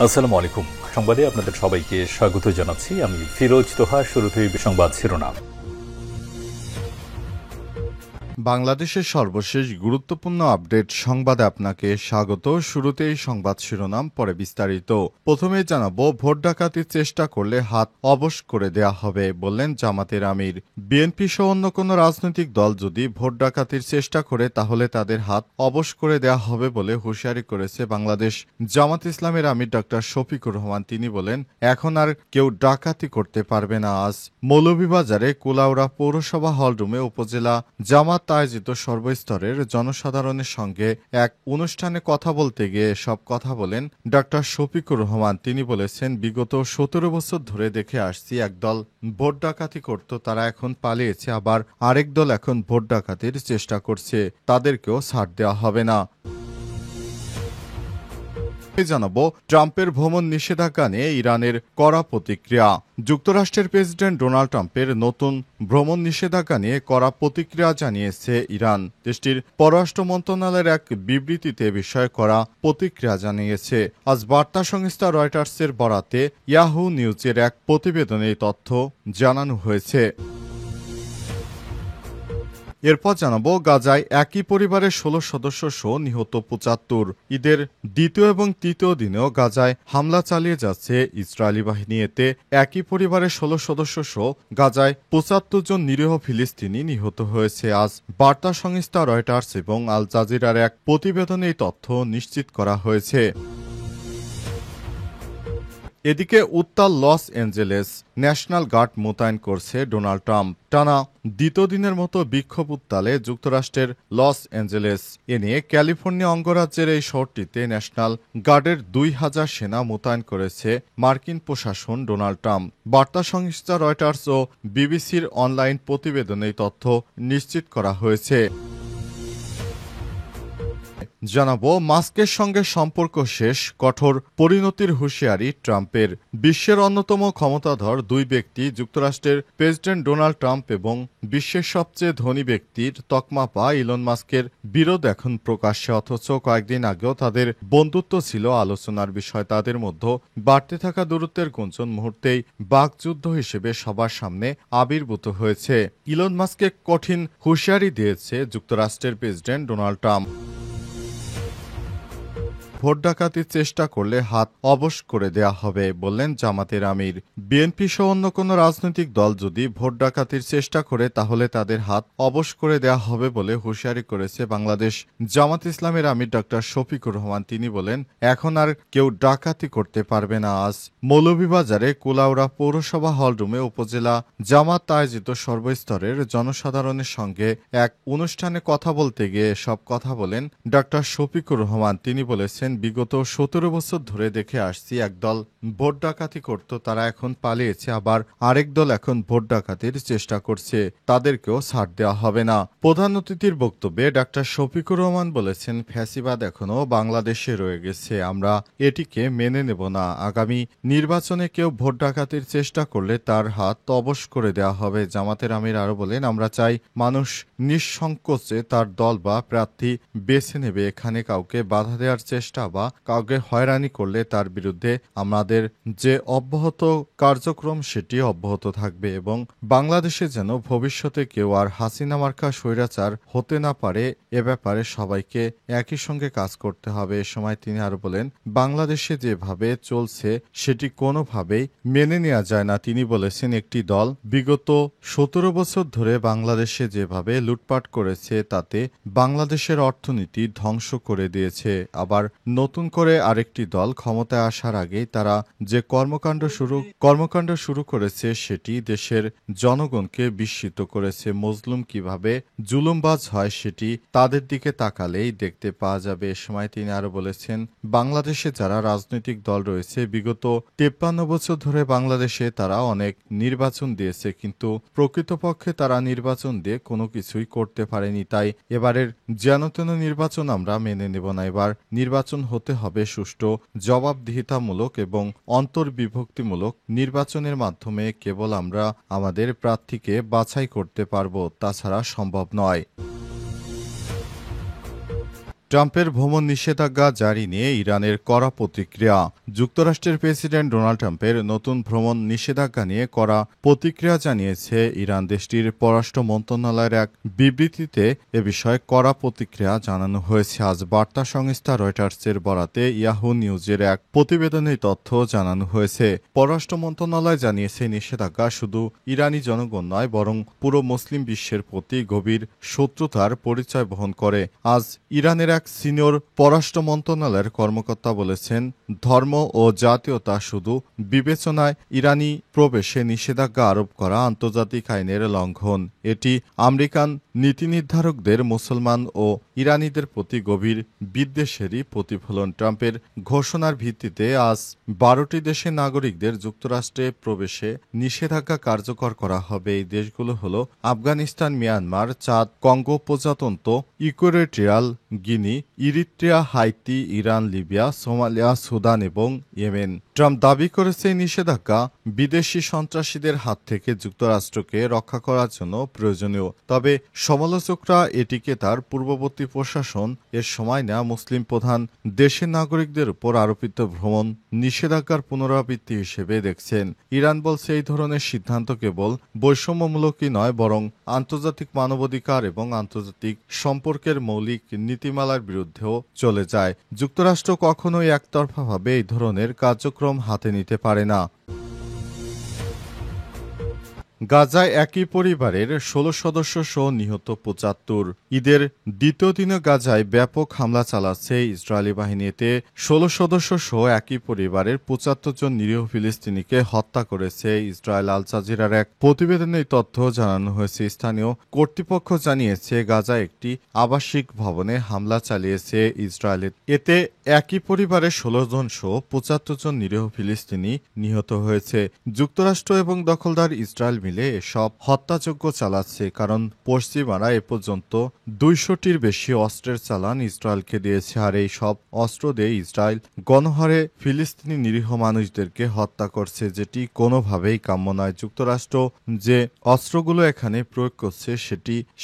আসসালামু আলাইকুম। সংবাদে আপনাদের সবাইকে স্বাগত জানাচ্ছি। আমি ফিরোজ তোহা। শুরুতেই সংবাদ শিরোনাম। বাংলাদেশের সর্বশেষ গুরুত্বপূর্ণ আপডেট সংবাদে আপনাকে স্বাগত। শুরুতেই সংবাদ শিরোনাম, পরে বিস্তারিত। প্রথমেই জানাবো, ভোট ডাকাতির চেষ্টা করলে হাত অবশ করে দেয়া হবে, বললেন জামাতের আমির। বিএনপি সহ অন্য কোনো রাজনৈতিক দল যদি ভোট ডাকাতির চেষ্টা করে তাহলে তাদের হাত অবশ করে দেয়া হবে বলে হুঁশিয়ারি করেছে বাংলাদেশ জামাত ইসলামের আমির ডক্টর শফিকুর রহমান। তিনি বলেন, এখন আর কেউ ডাকাতি করতে পারবে না। আজ মৌলভীবাজারে কুলাউড়া পৌরসভা হলরুমে উপজেলা জামাত আয়োজিত সর্বস্তরের জনসাধারণের সঙ্গে এক অনুষ্ঠানে কথা বলতে গিয়ে সব কথা বলেন ডক্টর শফিকুর রহমান। তিনি বলেছেন, বিগত ১৭ বছর ধরে দেখে আসছি একদল ভোট ডাকাতি করত, তারা এখন পালিয়েছে, আবার আরেক দল এখন ভোট ডাকাতির চেষ্টা করছে, তাদেরকেও ছাড় দেওয়া হবে না। জানাবো, ট্রাম্পের ভ্রমণ নিষেধাজ্ঞা নিয়ে ইরানের কড়া প্রতিক্রিয়া। যুক্তরাষ্ট্রের প্রেসিডেন্ট ডোনাল্ড ট্রাম্পের নতুন ভ্রমণ নিষেধাজ্ঞা নিয়ে কড়া প্রতিক্রিয়া জানিয়েছে ইরান। দেশটির পররাষ্ট্র মন্ত্রণালয়ের এক বিবৃতিতে বিষয়ে কড়া প্রতিক্রিয়া জানিয়েছে। আজ বার্তা সংস্থা রয়টার্সের বরাতে ইয়াহু নিউজের এক প্রতিবেদনে এই তথ্য জানানো হয়েছে। এরপর জানাবো, গাজায় একই পরিবারের ১৬ সদস্য সহ নিহত ৭৫। ঈদের দ্বিতীয় এবং তৃতীয় দিনেও গাজায় হামলা চালিয়ে যাচ্ছে ইসরায়েলি বাহিনী। এতে একই পরিবারের ১৬ সদস্য সহ গাজায় ৭৫ জন নিরীহ ফিলিস্তিনি নিহত হয়েছে। আজ বার্তা সংস্থা রয়টার্স এবং আল জাজিরার এক প্রতিবেদনে এই তথ্য নিশ্চিত করা হয়েছে। এদিকে উত্তাল লস অ্যাঞ্জেলেস, ন্যাশনাল গার্ড মোতায়েন করছে ডোনাল্ড ট্রাম্প। টানা দ্বিতীয় দিনের মতো বিক্ষোভ উত্তালে যুক্তরাষ্ট্রের লস অ্যাঞ্জেলেস। এ নিয়ে ক্যালিফোর্নিয়া অঙ্গরাজ্যের এই শহরটিতে ন্যাশনাল গার্ডের ২,০০০ সেনা মোতায়েন করেছে মার্কিন প্রশাসন। ডোনাল্ড ট্রাম্প বার্তা সংস্থা রয়টার্স ও বিবিসির অনলাইন প্রতিবেদনে তথ্য নিশ্চিত করা হয়েছে। জানাবো, মাস্কের সঙ্গে সম্পর্ক শেষ, কঠোর পরিণতির হুঁশিয়ারি ট্রাম্পের। বিশ্বের অন্যতম ক্ষমতাধর দুই ব্যক্তি যুক্তরাষ্ট্রের প্রেসিডেন্ট ডোনাল্ড ট্রাম্প এবং বিশ্বের সবচেয়ে ধনী ব্যক্তির তকমা পাওয়া ইলন মাস্কের বিরোধ এখন প্রকাশ্যে। অথচ কয়েকদিন আগেও তাদের বন্ধুত্ব ছিল আলোচনার বিষয়। তাদের মধ্যে বাড়তে থাকা দূরত্বের গুঞ্জন মুহূর্তেই বাকযুদ্ধ হিসেবে সবার সামনে আবির্ভূত হয়েছে। ইলন মাস্ককে কঠিন হুঁশিয়ারি দিয়েছে যুক্তরাষ্ট্রের প্রেসিডেন্ট ডোনাল্ড ট্রাম্প। ভোট ডাকাতির চেষ্টা করলে হাত অবশ করে দেয়া হবে, বললেন জামাতের আমির। বিএনপি সহ অন্য কোনো রাজনৈতিক দল যদি ভোট ডাকাতির চেষ্টা করে তাহলে তাদের হাত অবশ করে দেয়া হবে বলে হুঁশিয়ারি করেছে বাংলাদেশ জামাত ইসলামের আমির ডক্টর শফিকুর রহমান। তিনি বলেন, এখন আর কেউ ডাকাতি করতে পারবে না। আজ মৌলভীবাজারে কুলাউড়া পৌরসভা হলরুমে উপজেলা জামাত আয়োজিত সর্বস্তরের জনসাধারণের সঙ্গে এক অনুষ্ঠানে কথা বলতে গিয়ে সব কথা বলেন ডক্টর শফিকুর রহমান। তিনি বলেছেন, বিগত ১৭ বছর ধরে দেখে আসছি একদল ভোট ডাকাতি করত, তারা এখন পালিয়েছে, আবার আরেক দল এখন ভোট ডাকাতির চেষ্টা করছে, তাদেরকেও ছাড় দেওয়া হবে না। প্রধান অতিথির বক্তব্যে ডক্টর শফিকুর রহমান বলেছেন, ফ্যাসিবাদ এখনো বাংলাদেশে রয়ে গেছে, আমরা এটিকে মেনে নেব না। আগামী নির্বাচনে কেউ ভোট ডাকাতির চেষ্টা করলে তার হাত অবশ করে দেওয়া হবে। জামাতের আমির আরো বলেন, আমরা চাই মানুষ নিঃসংকোচে তার দল বা প্রার্থী বেছে নেবে। এখানে কাউকে বাধা দেওয়ার চেষ্টা বা কাউকে হয়রানি করলে তার বিরুদ্ধে আমাদের যে অব্যাহত কার্যক্রম সেটি অব্যাহত থাকবে এবং বাংলাদেশে যেন ভবিষ্যতে কেউ আর হাসিনা মার্কা স্বৈরাচার হতে না পারে, এ ব্যাপারে সবাইকে একই সঙ্গে কাজ করতে হবে। এ সময় তিনি আরো বলেন, বাংলাদেশে যেভাবে চলছে সেটি কোনোভাবেই মেনে নেওয়া যায় না। তিনি বলেছেন, একটি দল বিগত ১৭ বছর ধরে বাংলাদেশে যেভাবে লুটপাট করেছে তাতে বাংলাদেশের অর্থনীতি ধ্বংস করে দিয়েছে। আবার নতুন করে আরেকটি দল ক্ষমতায় আসার আগেই তারা যে কর্মকাণ্ড শুরু করেছে সেটি দেশের জনগণকে বিস্মিত করেছে। মজলুম কিভাবে জুলুমবাজ হয় সেটি তাদের দিকে তাকালেই দেখতে পাওয়া যাবে। এ সময় তিনি আরো বলেছেন, বাংলাদেশে যারা রাজনৈতিক দল রয়েছে বিগত ৫৩ বছর ধরে বাংলাদেশে তারা অনেক নির্বাচন দিয়েছে, কিন্তু প্রকৃতপক্ষে তারা নির্বাচন দিয়ে কোনো কিছুই করতে পারেনি। তাই এবারের যেনতেন নির্বাচন আমরা মেনে নেব না। এবার নির্বাচন হতে হবে সুষ্ঠু, জবাবদিহিতামূলক এবং অন্তর্বিভক্তিমূলক। নির্বাচনের মাধ্যমে কেবল আমরা আমাদের প্রার্থীকে বাছাই করতে পারব, তাছাড়া সম্ভব নয়। ট্রাম্পের ভ্রমণ নিষেধাজ্ঞা জারি নিয়ে ইরানের কড়া প্রতিক্রিয়া। যুক্তরাষ্ট্রের প্রেসিডেন্ট ডোনাল্ড ট্রাম্পের নতুন ভ্রমণ নিষেধাজ্ঞা নিয়ে কড়া প্রতিক্রিয়া জানিয়েছে ইরান। দেশটির পররাষ্ট্র মন্ত্রণালয়ের এক বিবৃতিতে এ বিষয়ে কড়া প্রতিক্রিয়া জানানো হয়েছে। আজ বার্তা সংস্থা রয়টার্সের বরাতে ইয়াহু নিউজের এক প্রতিবেদনে তথ্য জানানো হয়েছে। পররাষ্ট্র মন্ত্রণালয় জানিয়েছে নিষেধাজ্ঞা শুধু ইরানি জনগণ নয়, বরং পুরো মুসলিম বিশ্বের প্রতি গভীর শত্রুতার পরিচয় বহন করে। আজ ইরানের এক সিনিয়র পররাষ্ট্র মন্ত্রণালয়ের কর্মকর্তা বলেছেন, ধর্ম ও জাতীয়তা শুধু বিবেচনায় ইরানি প্রবেশে নিষেধাজ্ঞা আরোপ করা আন্তর্জাতিক আইনের লঙ্ঘন। এটি আমেরিকান নীতি নির্ধারকদের মুসলমান ও ইরানিদের প্রতি গভীর বিদ্বেষেরই প্রতিফলন। ট্রাম্পের ঘোষণার ভিত্তিতে আজ 12টি দেশের নাগরিকদের যুক্তরাষ্ট্রে প্রবেশে নিষেধাজ্ঞা কার্যকর করা হবে। এই দেশগুলো হল আফগানিস্তান, মিয়ানমার, চাদ, কঙ্গো প্রজাতন্ত্র, Equatorial Guinea, Eritrea, Haiti, Iran, Libya, Somalia, Sudan এবং ইয়েমেন। ট্রাম্প দাবি করেছে এই নিষেধাজ্ঞা বিদেশি সন্ত্রাসীদের হাত থেকে যুক্তরাষ্ট্রকে রক্ষা করার জন্য প্রয়োজনীয়। তবে সমালোচকরা এটিকে তার পূর্ববর্তী প্রশাসন এর সময় নেওয়া মুসলিম প্রধান দেশের নাগরিকদের উপর আরোপিত ভ্রমণ নিষেধাজ্ঞার পুনরাবৃত্তি হিসেবে দেখছেন। ইরান বলছে এই ধরনের সিদ্ধান্ত কেবল বৈষম্যমূলকই নয়, বরং আন্তর্জাতিক মানবাধিকার এবং আন্তর্জাতিক সম্পর্কের মৌলিক নীতিমালার বিরুদ্ধেও চলে যায়। যুক্তরাষ্ট্র কখনোই একতরফাভাবে এই ধরনের কার্যক্রম হাতে নিতে পারে না। গাজায় একই পরিবারের 16 সদস্য সহ নিহত 75। ঈদের দ্বিতীয় দিনে গাজায় ব্যাপক হামলা চালাচ্ছে ইসরায়েলি বাহিনী। এতে 16 সদস্য সহ একই পরিবারের 75 জন নিরীহ ফিলিস্তিনিকে হত্যা করেছে ইসরায়েল। আল জাজিরার এক প্রতিবেদনে এই তথ্য জানানো হয়েছে। স্থানীয় কর্তৃপক্ষ জানিয়েছে গাজায় একটি আবাসিক ভবনে হামলা চালিয়েছে ইসরায়েল। এতে একই পরিবারের 16 জন সহ 75 জন নিরীহ ফিলিস্তিনি নিহত হয়েছে। যুক্তরাষ্ট্র এবং দখলদার ইসরায়েল মিলে এসব হত্যাযজ্ঞ চালাচ্ছে, কারণ পশ্চিমারা এ পর্যন্ত 200টির বেশি অস্ত্রের চালান ইসরায়েলকে দিয়েছে। আর এই সব অস্ত্র দিয়ে ইসরায়েল গণহারে ফিলিস্তিনি নিরীহ মানুষদেরকে হত্যা করছে, যেটি কোনোভাবেই কাম্য নয়। যুক্তরাষ্ট্র যে অস্ত্রগুলো এখানে প্রয়োগ করছে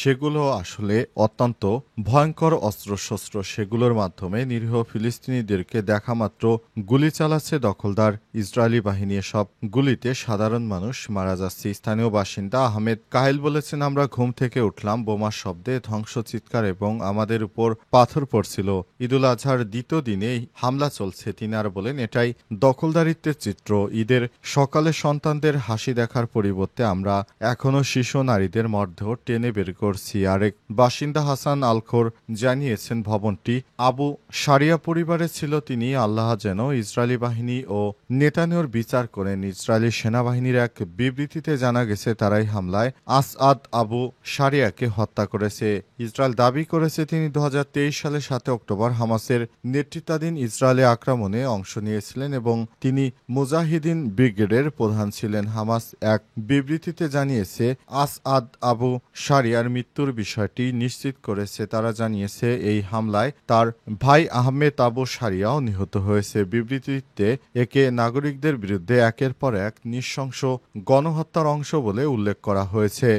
সেগুলো আসলে অত্যন্ত ভয়ঙ্কর অস্ত্রশস্ত্র। সেগুলোর মাধ্যমে নিরীহ ফিলিস্তিনিদেরকে দেখামাত্র গুলি চালাচ্ছে দখলদার ইসরায়েলি বাহিনী। এসব গুলিতে সাধারণ মানুষ মারা যাচ্ছে। স্থানীয় বাসিন্দা আহমেদ কাহিল বলেছেন, আমরা ঘুম থেকে উঠলাম, বোমার শব্দে, ধ্বংস চিৎকার এবং আমাদের উপর পাথর পড়ছিল। ঈদুল আজহার দ্বিতীয় দিনে হামলা চলছে। তিনি আর বলেন, এটাই দখলদারিত্বের চিত্র। ঈদের সকালে সন্তানদের হাসি দেখার পরিবর্তে আমরা এখনো শিশু নারীদের মরদেহ টেনে বের করছি। আরেক বাসিন্দা হাসান আলখোর জানিয়েছেন, ভবনটি আবু সারিয়া পরিবারে ছিল। তিনি আল্লাহ যেন ইসরায়েলি বাহিনী ও নেতানিয়াহুর বিচার করেন। ইসরায়েলি সেনাবাহিনীর এক বিবৃতিতে জানা গেছে, তারাই হামলায় আসআদ আবু সারিয়াকে হত্যা করেছে। ইসরায়েল দাবি করেছে তিনি 2023 সালের 7 অক্টোবর হামাসের নেতৃত্বাধীন ইসরায়েলি আক্রমণে অংশ নিয়েছিলেন এবং তিনি মুজাহিদিন ব্রিগেডের প্রধান ছিলেন। হামাস এক বিবৃতিতে জানিয়েছে, আসআদ আবু সারিয়ার মৃত্যুর বিষয়টি নিশ্চিত করেছে। তারা জানিয়েছে এই হামলায় তার ভাই আহমেদ আবু সারিয়াও নিহত হয়েছে। বিবৃতিতে একে নাগরিকদের বিরুদ্ধে একের পর এক নৃশংস গণহত্যার অংশ বলে উল্লেখ করা হয়েছে।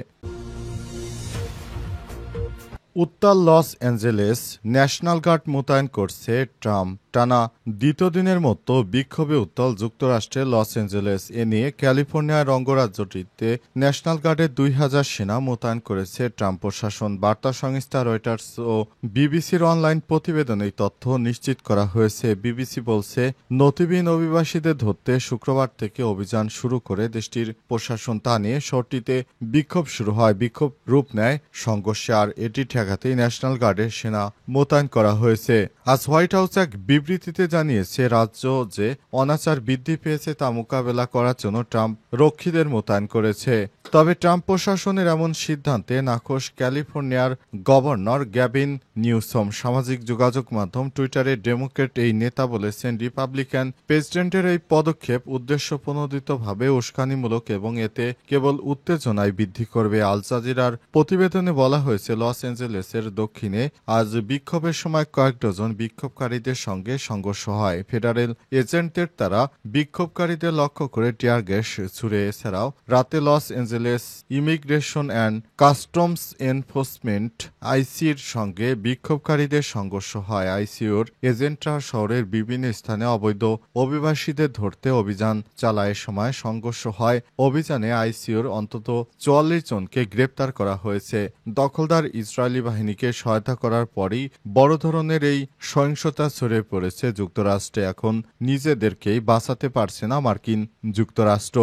উত্তর লস অ্যাঞ্জেলেস ন্যাশনাল গার্ড মোতায়েন করছে ট্রাম্প। টানা দ্বিতীয় দিনের মতো বিক্ষোভে উত্তাল যুক্তরাষ্ট্রের লস অ্যাঞ্জেলেস। এ নিয়ে ক্যালিফোর্নিয়ার অঙ্গরাজ্যটিতে ন্যাশনাল গার্ডের 2000 সেনা মোতায়েন করেছে ট্রাম্প প্রশাসন। বার্তা সংস্থা রয়টার্স ও বিবিসির অনলাইন প্রতিবেদনে এই তথ্য নিশ্চিত করা হয়েছে। বিবিসি বলছে, নথিবিহীন অভিবাসীদের ধরতে শুক্রবার থেকে অভিযান শুরু করে দেশটির প্রশাসন। তা নিয়ে শহরটিতে বিক্ষোভ শুরু হয়। বিক্ষোভ রূপ নেয় সংঘর্ষে, আর এটি ঠেকাতেই ন্যাশনাল গার্ডের সেনা মোতায়েন করা হয়েছে। আজ হোয়াইট হাউস এক বিবৃতিতে জানিয়েছে, রাজ্য যে অনাচার বৃদ্ধি পেয়েছে তা মোকাবেলা করার জন্য ট্রাম্প রক্ষীদের মোতায়েন করেছে। তবে ট্রাম্প প্রশাসনের এমন সিদ্ধান্তে নাখোশ ক্যালিফোর্নিয়ার গভর্নর গ্যাভিন নিউসম। সামাজিক যোগাযোগ মাধ্যম টুইটারে ডেমোক্রেট এই নেতা বলেছেন, রিপাবলিকান প্রেসিডেন্টের এই পদক্ষেপ উদ্দেশ্যপ্রণোদিতভাবে উস্কানিমূলক এবং এতে কেবল উত্তেজনায় বৃদ্ধি করবে। আল জাজিরার প্রতিবেদনে বলা হয়েছে, লস অ্যাঞ্জেলেসের দক্ষিণে আজ বিক্ষোভের সময় কয়েক ডজন বিক্ষোভকারীদের সঙ্গে সঙ্গে সংঘর্ষ হয়। ফেডারেল এজেন্টদের তারা বিক্ষোভকারীদের লক্ষ্য করে টিয়ার গ্যাস ছুড়ে। এছাড়াও রাতে Los Angeles immigration and customs enforcement আইসির সঙ্গে বিক্ষোভকারীদের সংঘর্ষ হয়। আইসিওর এজেন্টরা শহরের বিভিন্ন স্থানে অবৈধ অভিবাসীদের ধরতে অভিযান চালায়। সময় সংঘর্ষ হয়। অভিযানে আইসিওর অন্তত 44 জনকে গ্রেপ্তার করা হয়েছে। দখলদার ইসরায়েলি বাহিনীকে সহায়তা করার পরই বড় ধরনের এই সহিংসতা ছড়িয়ে পড়েছে যুক্তরাষ্ট্রে। এখন নিজেদেরকেই বাঁচাতে পারছে না মার্কিন যুক্তরাষ্ট্র।